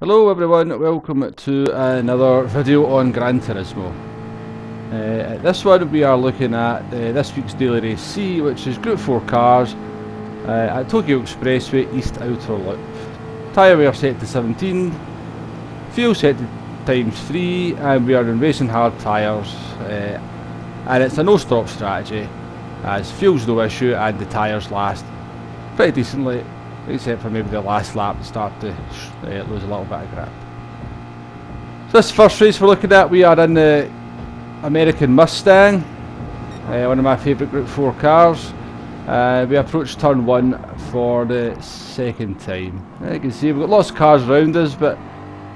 Hello everyone, welcome to another video on Gran Turismo. This one we are looking at this week's Daily Race C, which is Group 4 cars at Tokyo Expressway East Outer Loop. Tyre wear set to 17, fuel set to ×3, and we are in racing hard tyres, and it's a no stop strategy as fuel's no issue and the tyres last pretty decently, except for maybe the last lap to start to lose a little bit of grip. So this first race we're looking at, we are in the American Mustang, one of my favourite Group 4 cars. We approach turn 1 for the second time. You can see we've got lots of cars around us, but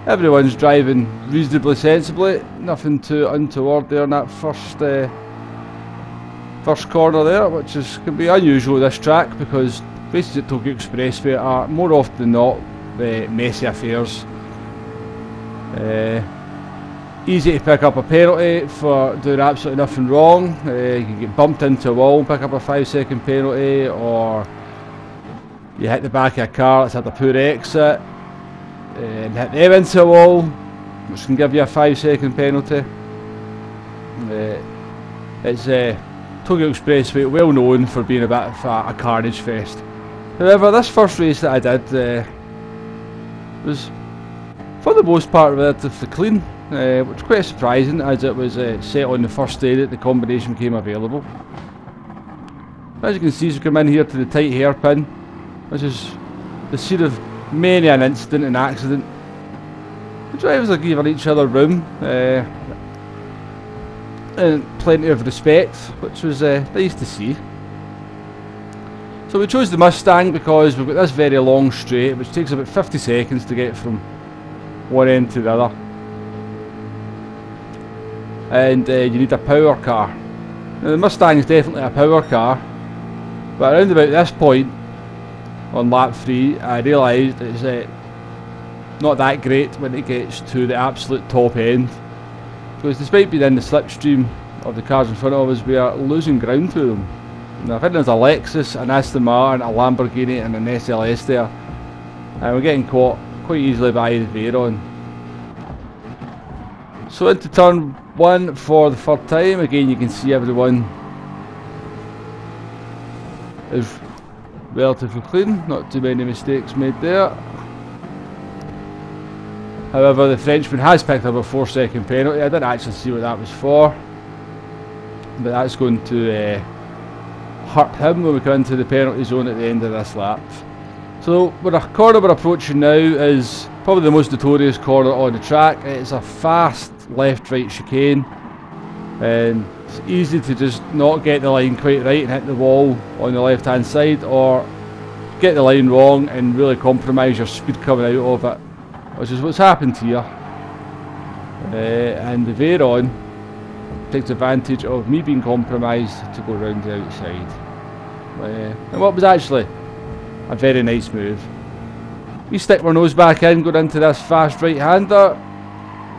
everyone's driving reasonably sensibly. Nothing too untoward there in that first corner there, which can be unusual with this track because races at Tokyo Expressway are more often than not messy affairs. Easy to pick up a penalty for doing absolutely nothing wrong. You can get bumped into a wall and pick up a 5-second penalty, or you hit the back of a car that's had a poor exit and hit them into a wall, which can give you a 5-second penalty. It's Tokyo Expressway, well known for being a bit of a carnage fest. However, this first race that I did was, for the most part, relatively clean, which was quite surprising as it was set on the first day that the combination became available. As you can see, as we come in here to the tight hairpin, which is the scene of many an incident and accident. The drivers are giving each other room and plenty of respect, which was nice to see. So we chose the Mustang because we've got this very long straight, which takes about 50 seconds to get from one end to the other. And you need a power car. Now the Mustang is definitely a power car, but around about this point, on lap 3, I realised it's not that great when it gets to the absolute top end. Because despite being in the slipstream of the cars in front of us, we are losing ground to them. Now I think there's a Lexus, an Aston Martin, a Lamborghini and an SLS there, and we're getting caught quite easily by the Veyron. So into turn 1 for the third time. Again, you can see everyone is relatively clean, not too many mistakes made there. However, the Frenchman has picked up a 4-second penalty. I didn't actually see what that was for, but that's going to hurt him when we come into the penalty zone at the end of this lap. So the corner we're approaching now is probably the most notorious corner on the track. It's a fast left-right chicane, and it's easy to just not get the line quite right and hit the wall on the left hand side, or get the line wrong and really compromise your speed coming out of it, which is what's happened here. And the Veyron takes advantage of me being compromised to go round the outside. And what was actually a very nice move. We stick our nose back in, going into this fast right-hander,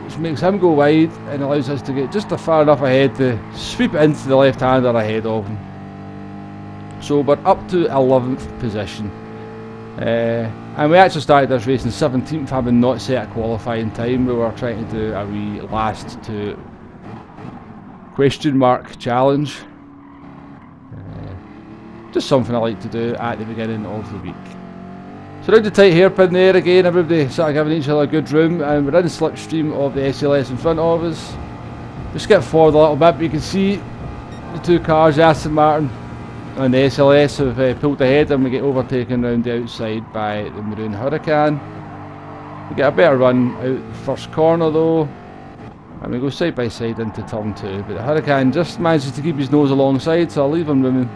which makes him go wide and allows us to get just far enough ahead to sweep it into the left-hander ahead of him. So we're up to 11th position. And we actually started this race in 17th, having not set a qualifying time. We were trying to do a wee last to question mark challenge. Just something I like to do at the beginning of the week. So around the tight hairpin there again, everybody sort of giving each other a good room, and we're in the slipstream of the SLS in front of us. We skip forward a little bit, but you can see the two cars, the Aston Martin and the SLS, have pulled ahead, and we get overtaken around the outside by the Maroon Hurricane. We get a better run out the first corner though, and we go side by side into turn 2, but the Hurricane just manages to keep his nose alongside, so I'll leave him room.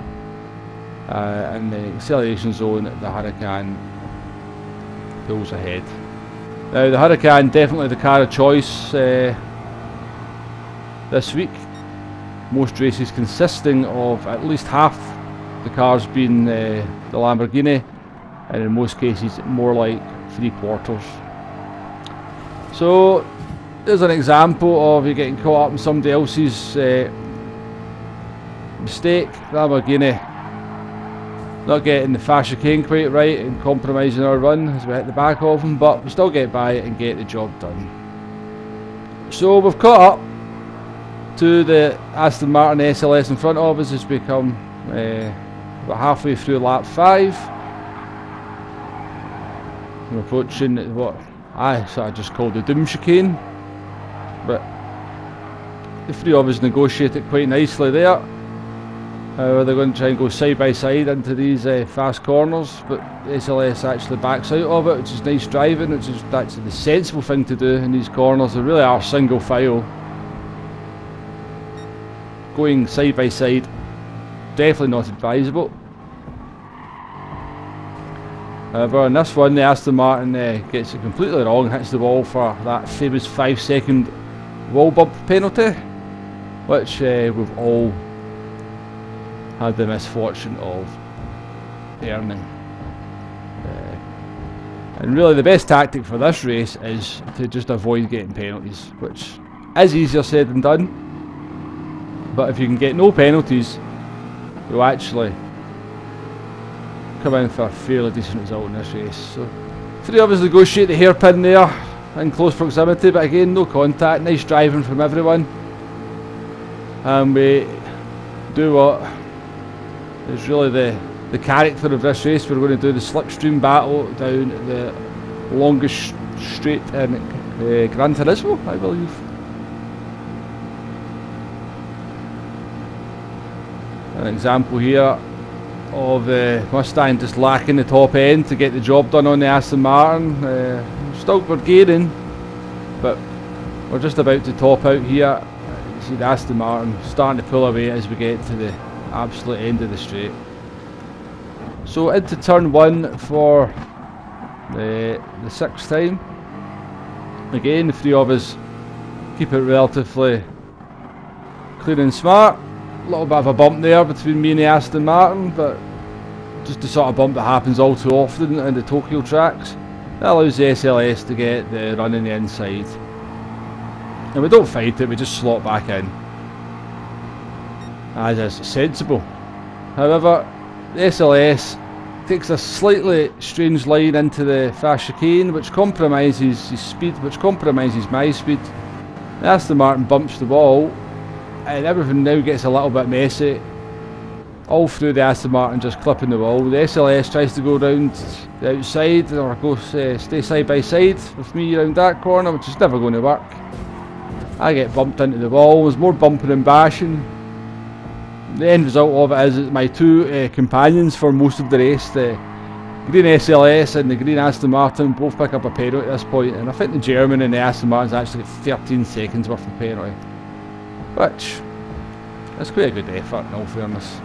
In the acceleration zone, the Hurricane pulls ahead. Now the Hurricane, definitely the car of choice this week. Most races consisting of at least half the cars being the Lamborghini, and in most cases more like 3/4. So there's an example of you getting caught up in somebody else's mistake. The Lamborghini Not getting the fast chicane quite right and compromising our run as we hit the back of them, but we still get by it and get the job done. So we've caught up to the Aston Martin SLS in front of us. Has become about halfway through lap 5. We're approaching what I sort of just called the doom chicane, but the three of us negotiate it quite nicely there. They're going to try and go side by side into these fast corners, but the SLS actually backs out of it, which is nice driving, which is actually the sensible thing to do in these corners. They really are single file. Going side by side, definitely not advisable. However, on this one, the Aston Martin gets it completely wrong, hits the wall for that famous 5-second wall bump penalty, which we've all had the misfortune of earning. And really the best tactic for this race is to just avoid getting penalties, which is easier said than done. But if you can get no penalties, you'll actually come in for a fairly decent result in this race. So three of us negotiate the hairpin there in close proximity, but again no contact, nice driving from everyone. And we do what is really the character of this race. We're going to do the slipstream battle down the longest straight in Gran Turismo, I believe. An example here of the Mustang just lacking the top end to get the job done on the Aston Martin. Still we're gaining, but we're just about to top out here. You see the Aston Martin starting to pull away as we get to the absolute end of the straight. So into turn 1 for the 6th time. Again, the three of us keep it relatively clean and smart. A little bit of a bump there between me and the Aston Martin, but just the sort of bump that happens all too often in the Tokyo tracks. That allows the SLS to get the run in the inside. And we don't fight it, we just slot back in, as is sensible. However, the SLS takes a slightly strange line into the fast chicane, which compromises his speed, which compromises my speed. The Aston Martin bumps the wall, and everything now gets a little bit messy. All through the Aston Martin just clipping the wall. The SLS tries to go round the outside, or go stay side by side with me around that corner, which is never going to work. I get bumped into the wall. There's more bumping and bashing. The end result of it is that my two companions for most of the race, the green SLS and the green Aston Martin, both pick up a penalty at this point, and I think the German and the Aston Martin's actually got 13 seconds worth of penalty, which is quite a good effort in all fairness.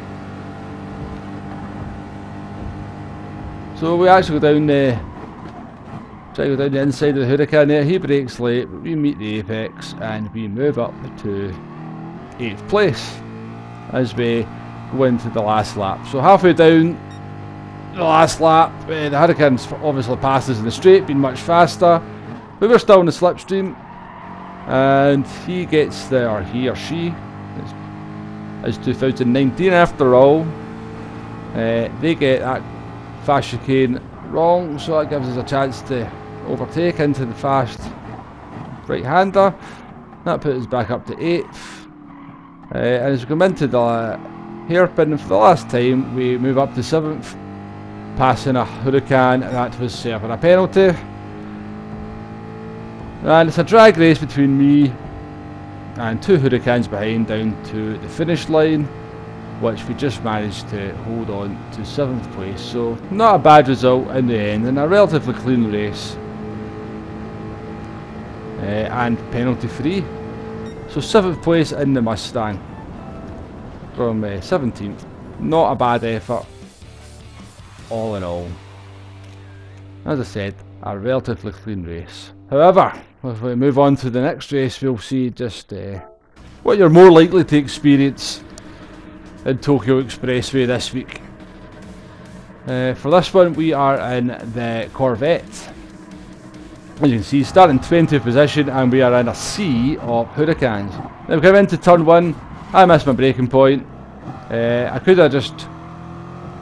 So we actually go down try to go down the inside of the Huracan there. He brakes late, but we meet the apex and we move up to 8th place as we go into the last lap. So halfway down the last lap, the Huracan's obviously passed us in the straight, been much faster, but we're still in the slipstream, and he gets there, or he or she, it's 2019 after all. They get that fast chicane wrong, so that gives us a chance to overtake into the fast right-hander. That puts us back up to 8th. And as we come into the hairpin for the last time, we move up to 7th, passing a Huracan, and that was serving a penalty. And it's a drag race between me and two Huracans behind down to the finish line, which we just managed to hold on to 7th place. So not a bad result in the end, and a relatively clean race. And penalty free. So 7th place in the Mustang from 17th. Not a bad effort all in all. As I said, a relatively clean race. However, if we move on to the next race, we'll see just what you're more likely to experience in Tokyo Expressway this week. For this one, we are in the Corvette. As you can see, starting 20th position, and we are in a sea of Huracans. Now we come into turn 1. I missed my braking point. I could have just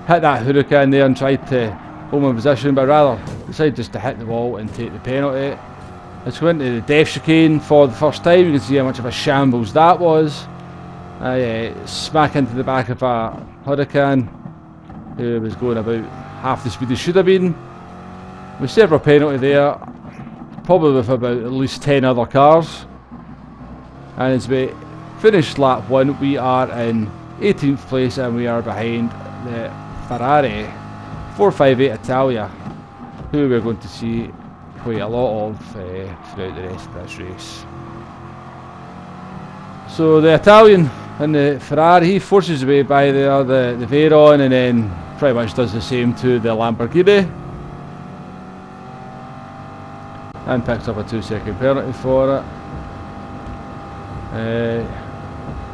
hit that hurricane there and tried to hold my position, but rather decided just to hit the wall and take the penalty. Let's go into the death chicane for the first time. You can see how much of a shambles that was. I smack into the back of a hurricane who was going about half the speed he should have been. We serve a penalty there, probably with about at least 10 other cars. And as we finish lap 1, we are in 18th place and we are behind the Ferrari 458 Italia, who we're going to see quite a lot of throughout the rest of this race. So the Italian and the Ferrari, he forces away by there the Veyron, and then pretty much does the same to the Lamborghini and picks up a 2-second penalty for it.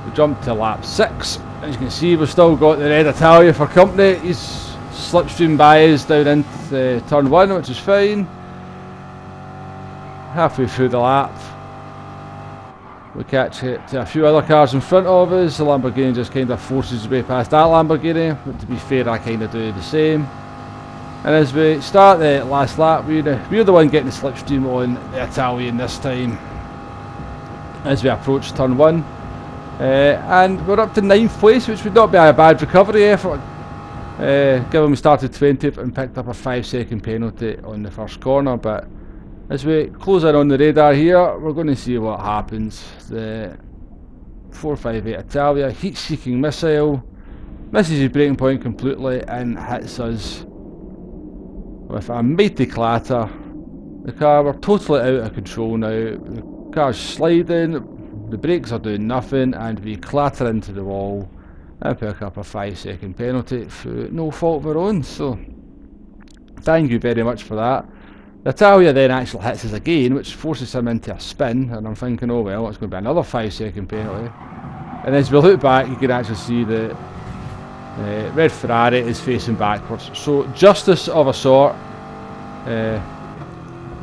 We jump to lap 6. As you can see, we've still got the red Italia for company. He's slipstream by us down into turn 1, which is fine. Halfway through the lap, we catch it to a few other cars in front of us. The Lamborghini just kind of forces his way past that Lamborghini, but to be fair, I kind of do the same. And as we start the last lap, we're the one getting the slipstream on the Italian this time, as we approach turn 1. And we're up to 9th place, which would not be a bad recovery effort, given we started 20th and picked up a 5-second penalty on the first corner. But as we close in on the radar here, we're going to see what happens. The 458 Italia heat-seeking missile misses his braking point completely and hits us with a mighty clatter. The car, we're totally out of control now. The car's sliding, the brakes are doing nothing, and we clatter into the wall and pick up a 5-second penalty through no fault of our own. So thank you very much for that. The Italia then actually hits us again, which forces him into a spin, and I'm thinking, oh well, it's going to be another 5-second penalty. And as we look back, you can actually see the red Ferrari is facing backwards. So justice of a sort. The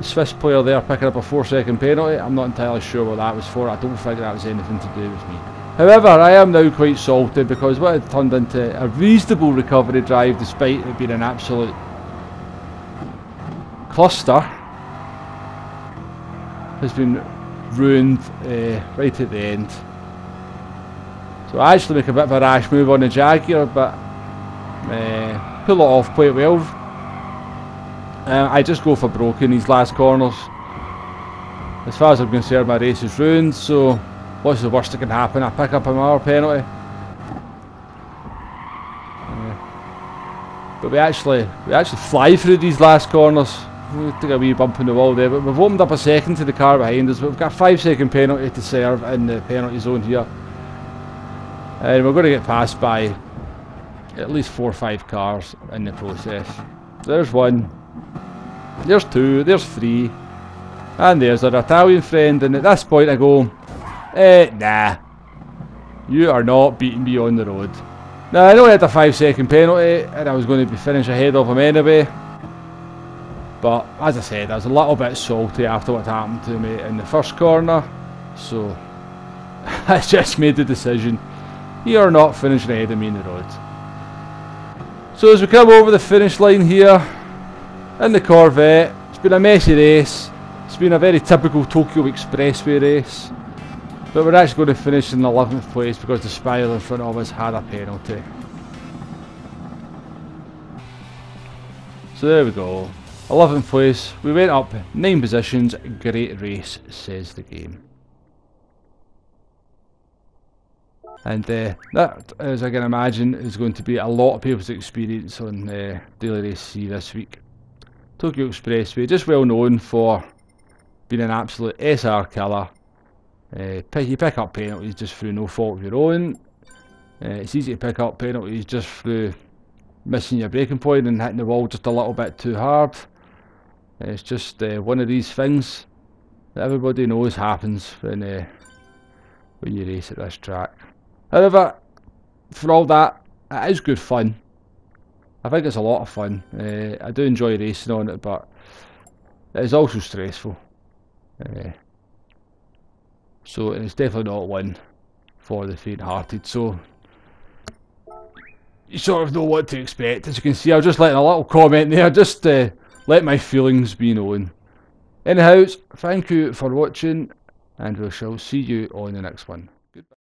Swiss player there picking up a 4-second penalty. I'm not entirely sure what that was for. I don't think that was anything to do with me. However, I am now quite salted because what had turned into a reasonable recovery drive, despite it being an absolute cluster, has been ruined right at the end. So I actually make a bit of a rash move on the Jaguar, but pull it off quite well. I just go for broke in these last corners. As far as I'm concerned, my race is ruined, so what's the worst that can happen? I pick up another penalty. But we actually fly through these last corners. We took a wee bump in the wall there, but we've opened up a second to the car behind us. We've got a 5-second penalty to serve in the penalty zone here. And we're going to get passed by at least 4 or 5 cars in the process. There's 1, there's 2, there's 3, and there's our Italian friend. And at this point I go, nah, you are not beating me on the road. Now I know I had a 5-second penalty and I was going to be finished ahead of him anyway. But as I said, I was a little bit salty after what happened to me in the first corner, so I just made the decision, you are not finishing ahead of me in the road. So as we come over the finish line here in the Corvette, it's been a messy race. It's been a very typical Tokyo Expressway race, but we're actually going to finish in 11th place because the spiral in front of us had a penalty. So there we go. 11th place, we went up 9 positions, great race, says the game. And that, as I can imagine, is going to be a lot of people's experience on Daily Race C this week. Tokyo Expressway, just well known for being an absolute SR killer. You pick up penalties just through no fault of your own. It's easy to pick up penalties just through missing your braking point and hitting the wall just a little bit too hard. It's just one of these things that everybody knows happens when you race at this track. However, for all that, it is good fun. I think it's a lot of fun. I do enjoy racing on it, but it is also stressful. So it's definitely not one for the faint-hearted. So you sort of know what to expect. As you can see, I was just letting a little comment there, just let my feelings be known. Anyhow, thank you for watching, and we shall see you on the next one. Goodbye.